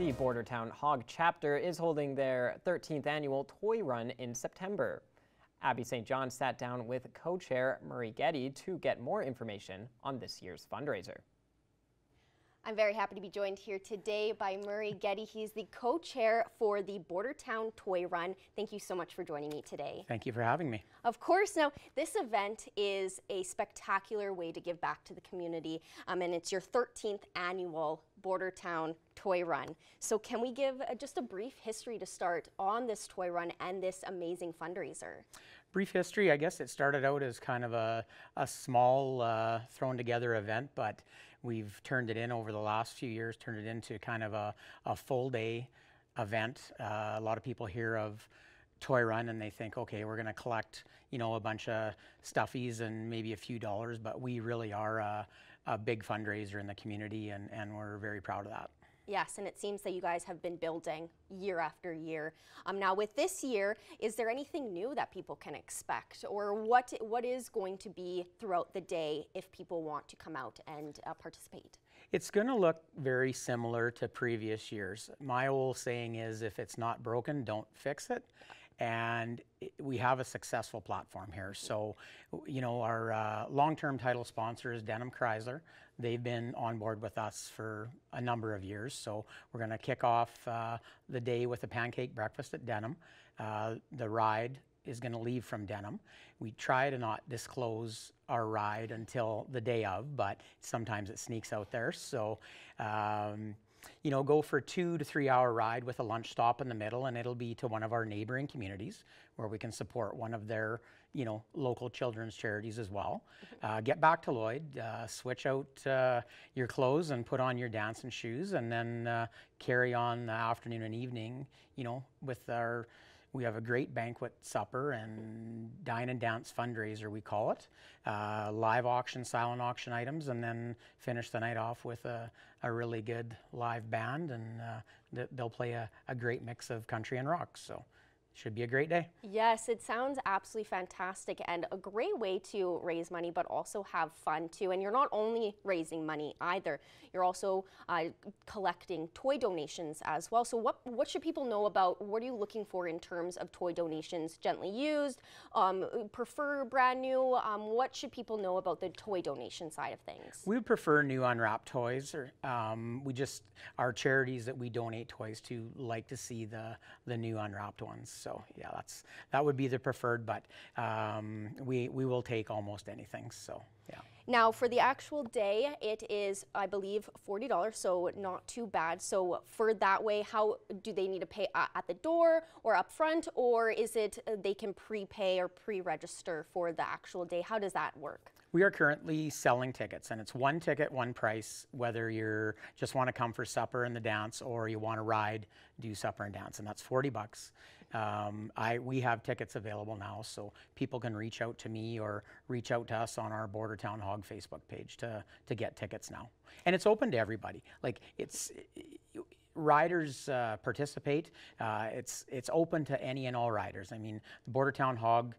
The Bordertown Hog chapter is holding their 13th annual toy run in September. Abby St. John sat down with co-chair Murray Getty to get more information on this year's fundraiser. I'm very happy to be joined here today by Murray Getty. He's the co-chair for the Bordertown Toy Run. Thank you so much for joining me today. Thank you for having me. Of course. Now, this event is a spectacular way to give back to the community, and it's your 13th annual Bordertown Toy Run. So can we give just a brief history to start on this toy run and this amazing fundraiser? Brief history, I guess it started out as kind of a small thrown together event, but we've turned it in over the last few years, turned it into kind of a full day event. A lot of people hear of toy run and they think, okay, we're going to collect, you know, a bunch of stuffies and maybe a few dollars, but we really are a big fundraiser in the community, and we're very proud of that. Yes, and it seems that you guys have been building year after year. Now with this year, is there anything new that people can expect, or what is going to be throughout the day if people want to come out and participate? It's going to look very similar to previous years. My old saying is, if it's not broken, don't fix it. And we have a successful platform here. So, you know, our long-term title sponsor is Denham Chrysler. They've been on board with us for a number of years. So we're going to kick off the day with a pancake breakfast at Denham. The ride is going to leave from Denham. We try to not disclose our ride until the day of, but sometimes it sneaks out there. So, you know, go for a 2 to 3 hour ride with a lunch stop in the middle, and it'll be to one of our neighboring communities where we can support one of their, you know, local children's charities as well. Get back to Lloyd, switch out your clothes and put on your dancing shoes, and then carry on the afternoon and evening, you know, with our, we have a great banquet supper and dine and dance fundraiser, we call it. Live auction, silent auction items, and then finish the night off with a really good live band, and they'll play a great mix of country and rock. So should be a great day. Yes, it sounds absolutely fantastic and a great way to raise money, but also have fun too. And you're not only raising money either, you're also collecting toy donations as well. So what should people know about, what are you looking for in terms of toy donations? Gently used, prefer brand new? What should people know about the toy donation side of things? We would prefer new unwrapped toys, or our charities that we donate toys to like to see the new unwrapped ones. So yeah, that would be the preferred, but we will take almost anything. So yeah. Now for the actual day, it is, I believe, $40, so not too bad. So for that way, how do they need to pay at the door or up front, or is it they can prepay or pre-register for the actual day? How does that work? We are currently selling tickets, and it's one ticket, one price, whether you just want to come for supper and the dance, or you want to ride, do supper and dance, and that's $40. We have tickets available now, so people can reach out to me or reach out to us on our Bordertown Hog Facebook page to get tickets now. And it's open to everybody. Like, riders participate. It's open to any and all riders. I mean, the Bordertown Hog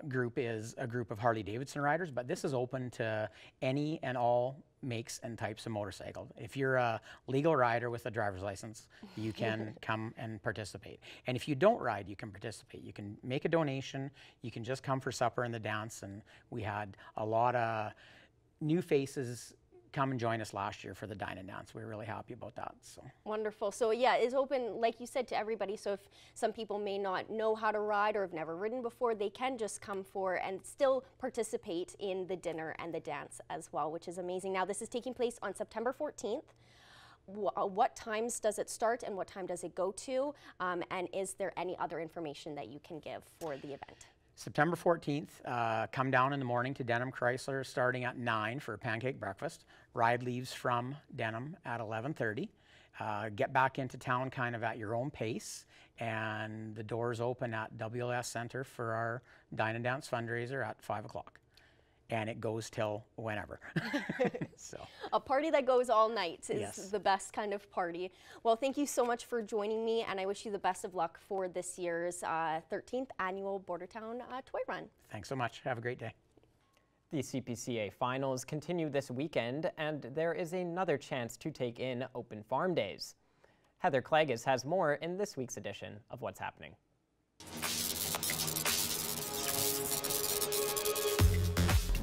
group is a group of Harley-Davidson riders, but this is open to any and all makes and types of motorcycle. If you're a legal rider with a driver's license, you can come and participate. And if you don't ride, you can participate. You can make a donation, you can just come for supper and the dance, and we had a lot of new faces come and join us last year for the dine and dance. We were really happy about that. So wonderful. So yeah, it's open, like you said, to everybody. So if some people may not know how to ride or have never ridden before, they can just come for and still participate in the dinner and the dance as well, which is amazing. Now this is taking place on September 14th. What times does it start and what time does it go to? And is there any other information that you can give for the event? September 14th, come down in the morning to Denham Chrysler starting at 9 for a pancake breakfast. Ride leaves from Denham at 11:30. Get back into town kind of at your own pace, and the doors open at WLS Center for our Dine and Dance fundraiser at 5 o'clock. And it goes till whenever. So a party that goes all night is yes. The best kind of party. Well, thank you so much for joining me, and I wish you the best of luck for this year's 13th annual Bordertown Toy Run. Thanks so much. Have a great day. The CPCA finals continue this weekend, and there is another chance to take in Open Farm Days. Heather Klages has more in this week's edition of What's Happening.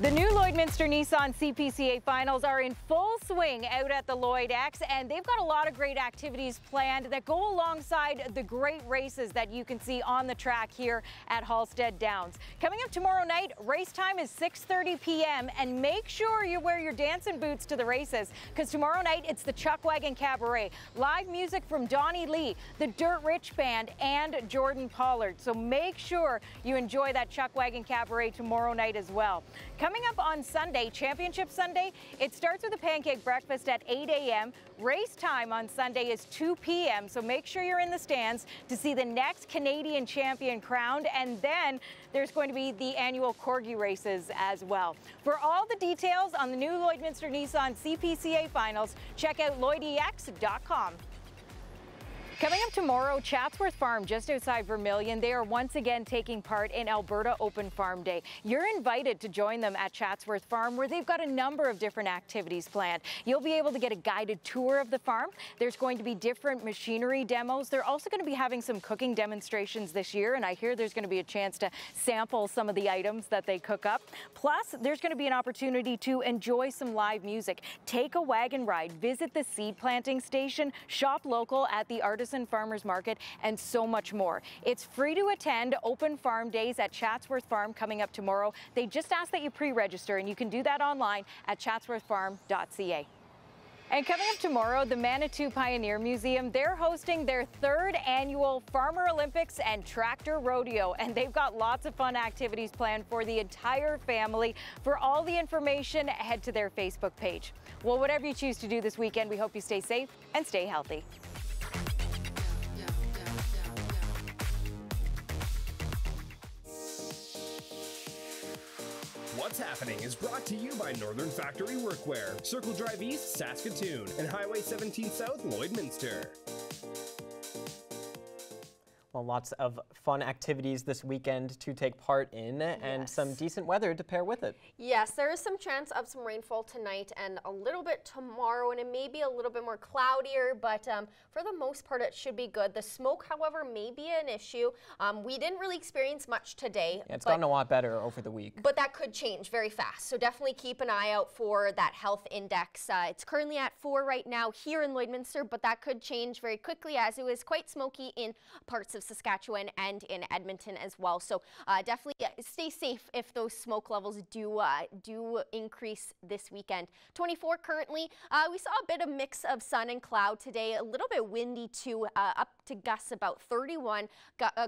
The new Lloydminster Nissan CPCA finals are in full swing out at the Lloyd X, and they've got a lot of great activities planned that go alongside the great races that you can see on the track here at Halstead Downs. Coming up tomorrow night, race time is 6:30 p.m. and make sure you wear your dancing boots to the races, because tomorrow night it's the Chuck Wagon Cabaret. Live music from Donnie Lee, the Dirt Rich Band, and Jordan Pollard. So make sure you enjoy that Chuck Wagon Cabaret tomorrow night as well. Coming up on Sunday, Championship Sunday, it starts with a pancake breakfast at 8 a.m. Race time on Sunday is 2 p.m. So make sure you're in the stands to see the next Canadian champion crowned. And then there's going to be the annual Corgi races as well. For all the details on the new Lloydminster Nissan CPCA finals, check out LloydEX.com. Coming up tomorrow, Chatsworth Farm, just outside Vermilion, they are once again taking part in Alberta Open Farm Day. You're invited to join them at Chatsworth Farm, where they've got a number of different activities planned. You'll be able to get a guided tour of the farm. There's going to be different machinery demos. They're also going to be having some cooking demonstrations this year, and I hear there's going to be a chance to sample some of the items that they cook up. Plus, there's going to be an opportunity to enjoy some live music, take a wagon ride, visit the seed planting station, shop local at the Artisan Farmers Market, and so much more. It's free to attend Open Farm Days at Chatsworth Farm coming up tomorrow. They just ask that you pre-register, and you can do that online at chatsworthfarm.ca. And coming up tomorrow, the Manitou Pioneer Museum, they're hosting their 3rd annual Farmer Olympics and Tractor Rodeo, and they've got lots of fun activities planned for the entire family. For all the information, head to their Facebook page. Well, whatever you choose to do this weekend, we hope you stay safe and stay healthy. What's Happening is brought to you by Northern Factory Workwear, Circle Drive East, Saskatoon, and Highway 17 South, Lloydminster. Well, lots of fun activities this weekend to take part in, and some decent weather to pair with it. Yes, there is some chance of some rainfall tonight and a little bit tomorrow, and it may be a little bit more cloudier, but for the most part it should be good. The smoke, however, may be an issue. We didn't really experience much today. Yeah, it's gotten a lot better over the week. But that could change very fast, so definitely keep an eye out for that health index. It's currently at 4 right now here in Lloydminster, but that could change very quickly, as it was quite smoky in parts of Saskatchewan and in Edmonton as well. So definitely stay safe if those smoke levels do increase this weekend. 24 currently. We saw a bit of mix of sun and cloud today, a little bit windy too, up to gusts about 31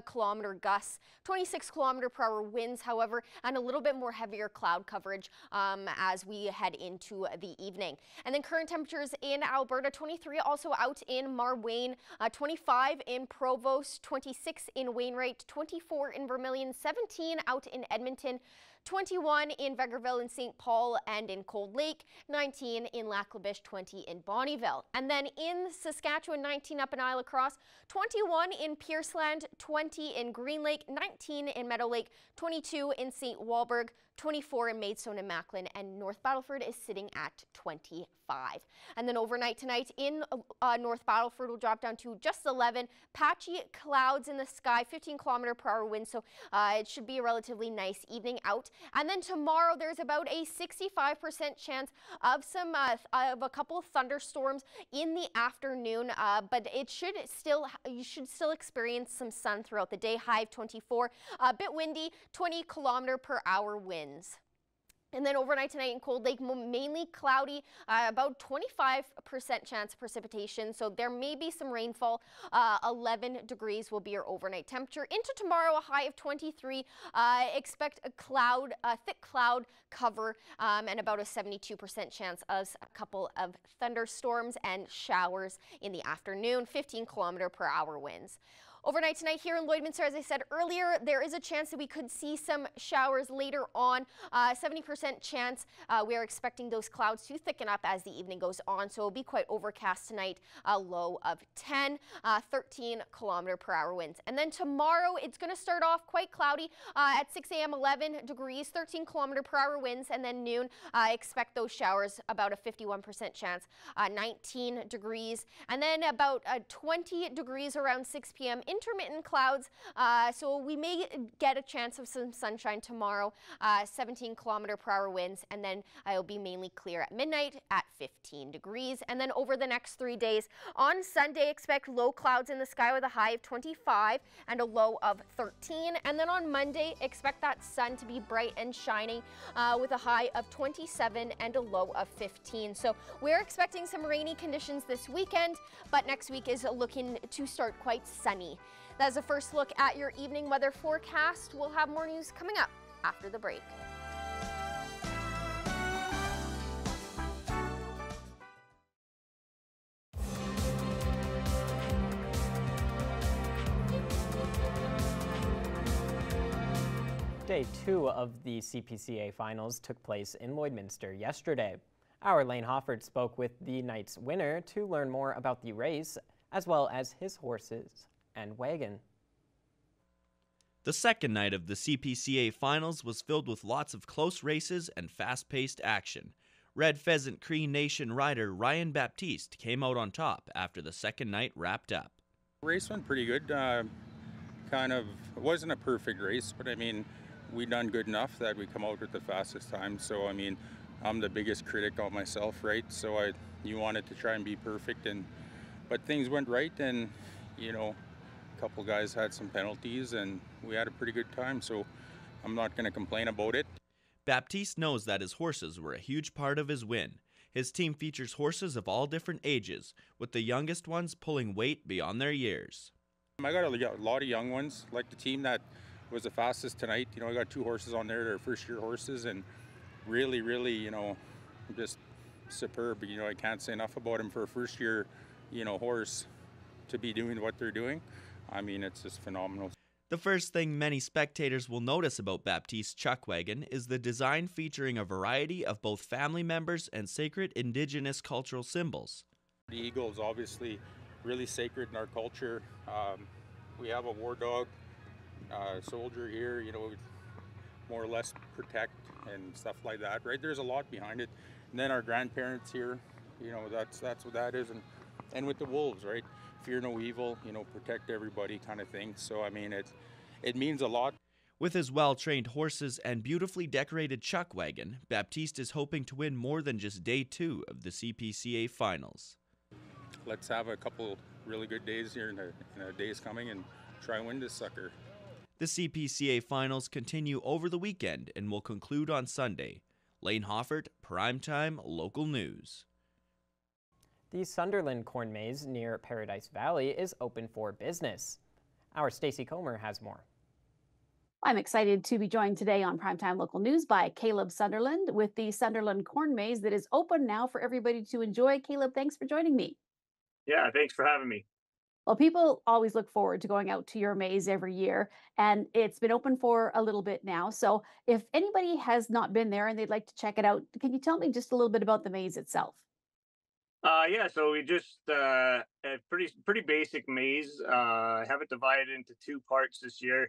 kilometer gusts, 26 kilometer per hour winds, however, and a little bit more heavier cloud coverage as we head into the evening. And then current temperatures in Alberta, 23 also out in Marwayne, 25 in Provost, 26 in Wainwright, 24 in Vermilion, 17 out in Edmonton, 21 in Vegreville and St. Paul and in Cold Lake, 19 in Lac La Biche, 20 in Bonnyville. And then in Saskatchewan, 19 up in Isle La Crosse, 21 in Pierceland, 20 in Green Lake, 19 in Meadow Lake, 22 in St. Walburg, 24 in Maidstone and Macklin, and North Battleford is sitting at 25. And then overnight tonight in North Battleford will drop down to just 11. Patchy clouds in the sky, 15 kilometer per hour wind, so it should be a relatively nice evening out. And then tomorrow there's about a 65% chance of of a couple of thunderstorms in the afternoon, but you should still experience some sun throughout the day. High of 24, a bit windy, 20 kilometer per hour winds. And then overnight tonight in Cold Lake, mainly cloudy, about 25% chance of precipitation, so there may be some rainfall. 11 degrees will be your overnight temperature. Into tomorrow, a high of 23. Expect a thick cloud cover and about a 72% chance of a couple of thunderstorms and showers in the afternoon, 15 kilometer per hour winds. Overnight tonight here in Lloydminster, as I said earlier, there is a chance that we could see some showers later on. 70% chance. We are expecting those clouds to thicken up as the evening goes on, so it'll be quite overcast tonight. A low of 10, 13 km/h winds. And then tomorrow, it's going to start off quite cloudy at 6 a.m. 11 degrees, 13 km/h winds, and then noon, expect those showers, about a 51% chance, 19 degrees, and then about 20 degrees around 6 p.m. Intermittent clouds, so we may get a chance of some sunshine tomorrow, 17 km/h winds, and then it'll be mainly clear at midnight at 15 degrees. And then over the next 3 days, on Sunday, expect low clouds in the sky with a high of 25 and a low of 13. And then on Monday, expect that sun to be bright and shining with a high of 27 and a low of 15. So we're expecting some rainy conditions this weekend, but next week is looking to start quite sunny. That's a first look at your evening weather forecast. We'll have more news coming up after the break. Day 2 of the CPCA finals took place in Lloydminster yesterday. Our Lane Hofford spoke with the night's winner to learn more about the race, as well as his horses and wagon. The second night of the CPCA finals was filled with lots of close races and fast-paced action. Red Pheasant Cree Nation rider Ryan Baptiste came out on top after the second night wrapped up. The race went pretty good. It wasn't a perfect race, but I mean, we done good enough that we come out with the fastest time. So I mean, I'm the biggest critic of myself, right? So you wanted to try and be perfect, but things went right, and you know, a couple guys had some penalties, and we had a pretty good time. So I'm not going to complain about it. Baptiste knows that his horses were a huge part of his win. His team features horses of all different ages, with the youngest ones pulling weight beyond their years. I got a lot of young ones, like the team that was the fastest tonight. You know, I got 2 horses on there that are first-year horses, and really, you know, just superb. You know, I can't say enough about him for a first-year, you know, horse to be doing what they're doing. I mean, it's just phenomenal. The first thing many spectators will notice about Baptiste's chuck wagon is the design featuring a variety of both family members and sacred Indigenous cultural symbols. The eagle is obviously really sacred in our culture. We have a war dog soldier here, you know, more or less protect and stuff like that, right? There's a lot behind it. And then our grandparents here, you know, that's what that is. And with the wolves, right? Fear no evil, you know, protect everybody kind of thing. So I mean, it means a lot. With his well-trained horses and beautifully decorated chuck wagon, Baptiste is hoping to win more than just day 2 of the CPCA finals. Let's have a couple really good days here in the days coming and try and win this sucker. The CPCA finals continue over the weekend and will conclude on Sunday. Lane Hoffert, Primetime Local News. The Sunderland Corn Maze near Paradise Valley is open for business. Our Stacey Comer has more. I'm excited to be joined today on Primetime Local News by Caleb Sunderland with the Sunderland Corn Maze that is open now for everybody to enjoy. Caleb, thanks for joining me. Yeah, thanks for having me. Well, people always look forward to going out to your maze every year, and it's been open for a little bit now. So if anybody has not been there and they'd like to check it out, can you tell me just a little bit about the maze itself? Yeah, so we just a pretty basic maze. Have it divided into 2 parts this year.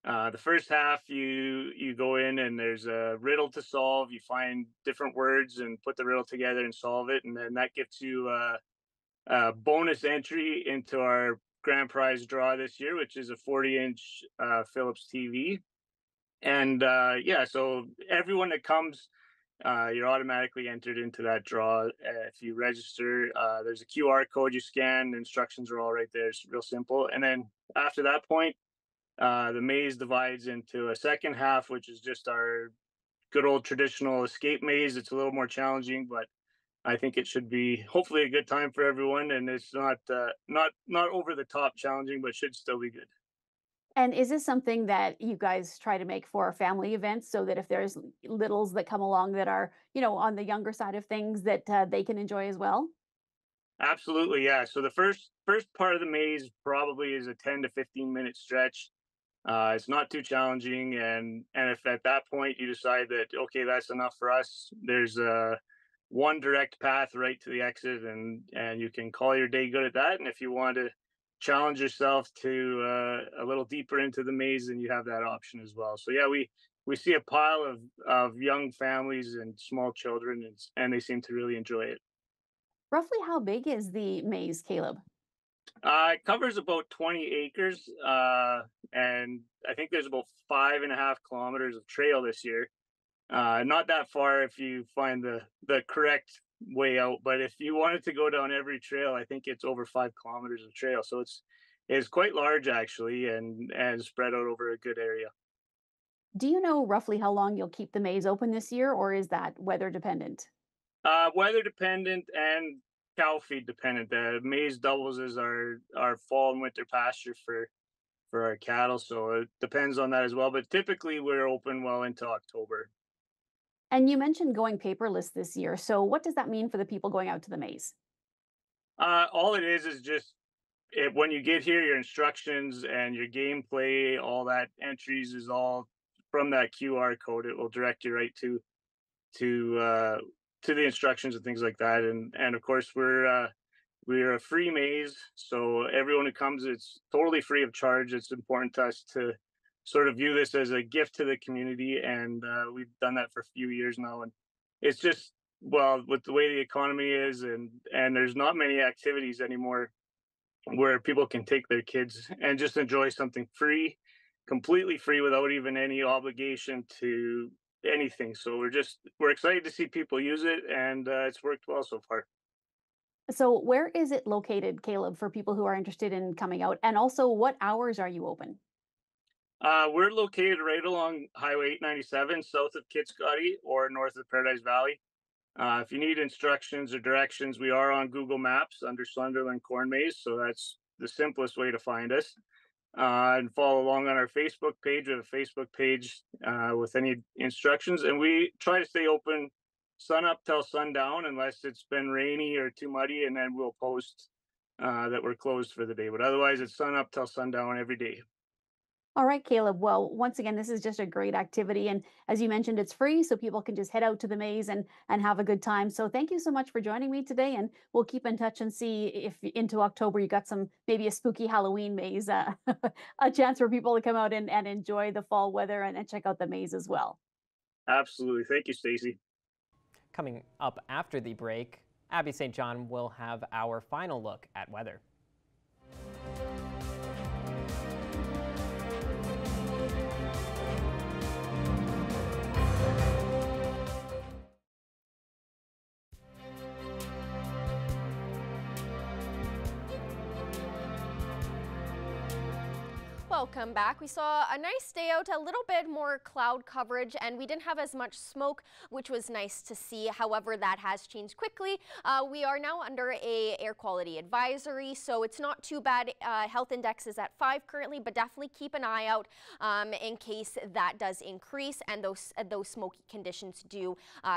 The first half, you go in and there's a riddle to solve. You find different words and put the riddle together and solve it, and then that gets you a bonus entry into our grand prize draw this year, which is a 40-inch Philips TV. And yeah, so everyone that comes, you're automatically entered into that draw. If you register, there's a QR code you scan. The instructions are all right there. It's real simple. And then after that point, the maze divides into a second half, which is just our good old traditional escape maze. It's a little more challenging, but I think it should be hopefully a good time for everyone, and it's not over the top challenging, but should still be good. And is this something that you guys try to make for family events so that if there's littles that come along that are, you know, on the younger side of things that they can enjoy as well? Absolutely, yeah. So the first part of the maze probably is a 10 to 15-minute stretch. It's not too challenging, and if at that point you decide that okay, that's enough for us, there's one direct path right to the exit, and you can call your day good at that. And if you want to challenge yourself to a little deeper into the maze, then you have that option as well. So yeah, we see a pile of young families and small children, and they seem to really enjoy it. Roughly how big is the maze, Caleb? It covers about 20 acres, and I think there's about 5.5 kilometers of trail this year. Not that far if you find the correct way out, but if you wanted to go down every trail, I think it's over 5 kilometers of trail. So it's quite large actually, and spread out over a good area. Do you know roughly how long you'll keep the maze open this year, or is that weather dependent? Weather dependent and cow feed dependent. The maize doubles as our fall and winter pasture for our cattle, so it depends on that as well. But typically, we're open well into October. And you mentioned going paperless this year. So what does that mean for the people going out to the maze? All it is just when you get here, your instructions and your gameplay, all that entries is all from that QR code. It will direct you right to uh, to the instructions and things like that. And of course, we're a free maze, so everyone who comes, it's totally free of charge. It's important to us to sort of view this as a gift to the community, and we've done that for a few years now. And it's just well, with the way the economy is, and there's not many activities anymore where people can take their kids and just enjoy something free, completely free without even any obligation to anything. So we're excited to see people use it, and it's worked well so far. So where is it located, Caleb, for people who are interested in coming out? And also, what hours are you open? We're located right along Highway 897, south of Kitscoty or north of Paradise Valley. If you need instructions or directions, we are on Google Maps under Sunderland Corn Maze, so that's the simplest way to find us. And follow along on our Facebook page. We have a Facebook page with any instructions, and we try to stay open sun up till sundown unless it's been rainy or too muddy, and then we'll post that we're closed for the day. But otherwise, it's sun up till sundown every day. All right, Caleb. Well, once again, this is just a great activity. And as you mentioned, it's free, so people can just head out to the maze and have a good time. So thank you so much for joining me today. And we'll keep in touch and see if into October you got some maybe a spooky Halloween maze, a chance for people to come out and enjoy the fall weather and check out the maze as well. Absolutely. Thank you, Stacy. Coming up after the break, Abby St. John will have our final look at weather. Welcome back. We saw a nice day out, a little bit more cloud coverage, and we didn't have as much smoke, which was nice to see. However, that has changed quickly. We are now under a air quality advisory, so it's not too bad. Health index is at 5 currently, but definitely keep an eye out in case that does increase and those smoky conditions do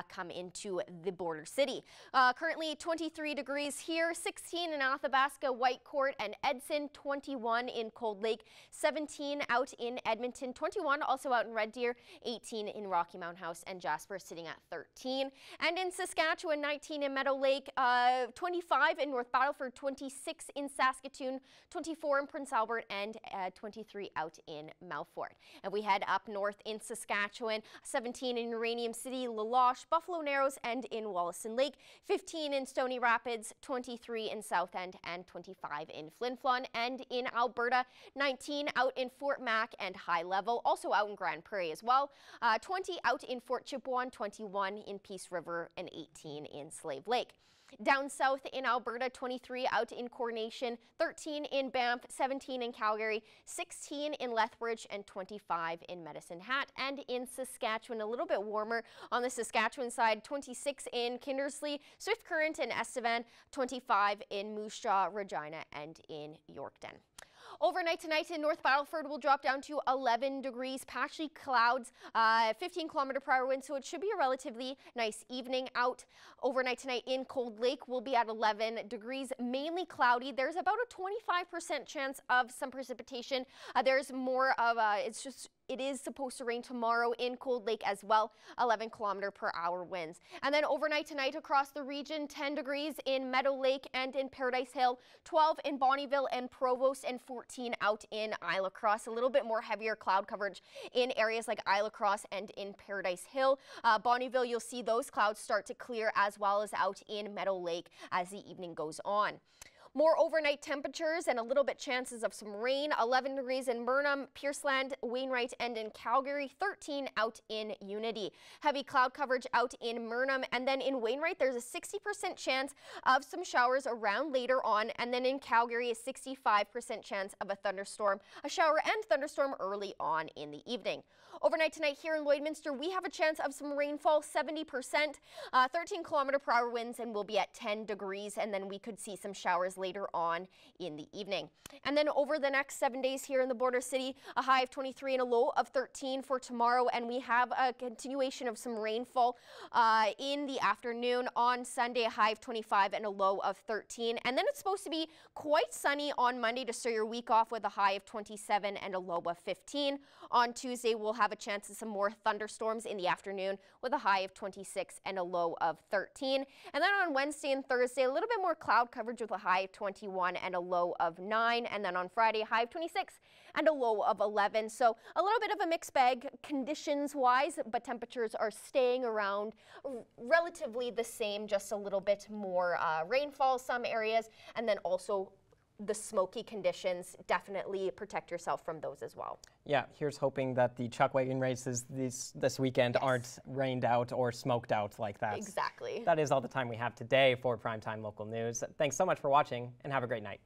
come into the border city. Currently 23 degrees here, 16 in Athabasca, Whitecourt, and Edson, 21 in Cold Lake, 17 out in Edmonton, 21 also out in Red Deer, 18 in Rocky Mount House, and Jasper sitting at 13. And in Saskatchewan, 19 in Meadow Lake, 25 in North Battleford, 26 in Saskatoon, 24 in Prince Albert, and 23 out in Mount Fort. And we head up north in Saskatchewan, 17 in Uranium City, La Loche, Buffalo Narrows, and in Wallison Lake, 15 in Stony Rapids, 23 in South End, and 25 in Flin Flon. And in Alberta, 19 out in Fort Mac and High Level, also out in Grand Prairie as well. 20 out in Fort Chipewyan, 21 in Peace River, and 18 in Slave Lake. Down south in Alberta, 23 out in Coronation, 13 in Banff, 17 in Calgary, 16 in Lethbridge, and 25 in Medicine Hat. And in Saskatchewan, a little bit warmer on the Saskatchewan side, 26 in Kindersley, Swift Current, and Estevan, 25 in Moose Jaw, Regina, and in Yorkton. Overnight tonight in North Battleford will drop down to 11 degrees, patchy clouds, 15-kilometer-per-hour wind, so it should be a relatively nice evening out. Overnight tonight in Cold Lake will be at 11 degrees, mainly cloudy. There's about a 25% chance of some precipitation. There's more of it is supposed to rain tomorrow in Cold Lake as well, 11-kilometer-per-hour winds. And then overnight tonight across the region, 10 degrees in Meadow Lake and in Paradise Hill, 12 in Bonnyville and Provost, and 14 out in Isla Crosse. A little bit more heavier cloud coverage in areas like Isla Crosse and in Paradise Hill. Bonnyville, you'll see those clouds start to clear, as well as out in Meadow Lake as the evening goes on. More overnight temperatures and a little bit chances of some rain. 11 degrees in Burnham, Pierceland, Wainwright, and in Calgary. 13 out in Unity. Heavy cloud coverage out in Burnham, and then in Wainwright there's a 60% chance of some showers around later on, and then in Calgary a 65% chance of a thunderstorm, a shower and thunderstorm early on in the evening. Overnight tonight here in Lloydminster, we have a chance of some rainfall, 70%, 13-kilometer-per-hour winds, and we'll be at 10 degrees, and then we could see some showers later on in the evening. And then over the next 7 days here in the border city, a high of 23 and a low of 13 for tomorrow, and we have a continuation of some rainfall in the afternoon. On Sunday, a high of 25 and a low of 13, and then it's supposed to be quite sunny on Monday to start your week off with a high of 27 and a low of 15. On Tuesday, we'll have a chance of some more thunderstorms in the afternoon with a high of 26 and a low of 13. And then on Wednesday and Thursday, a little bit more cloud coverage with a high of 21 and a low of 9. And then on Friday, a high of 26 and a low of 11. So a little bit of a mixed bag conditions-wise, but temperatures are staying around relatively the same, just a little bit more rainfall some areas, and then also the smoky conditions. Definitely protect yourself from those as well. Yeah, here's hoping that the chuck wagon races this weekend aren't rained out or smoked out like that. Exactly. That is all the time we have today for Primetime Local News. Thanks so much for watching, and have a great night.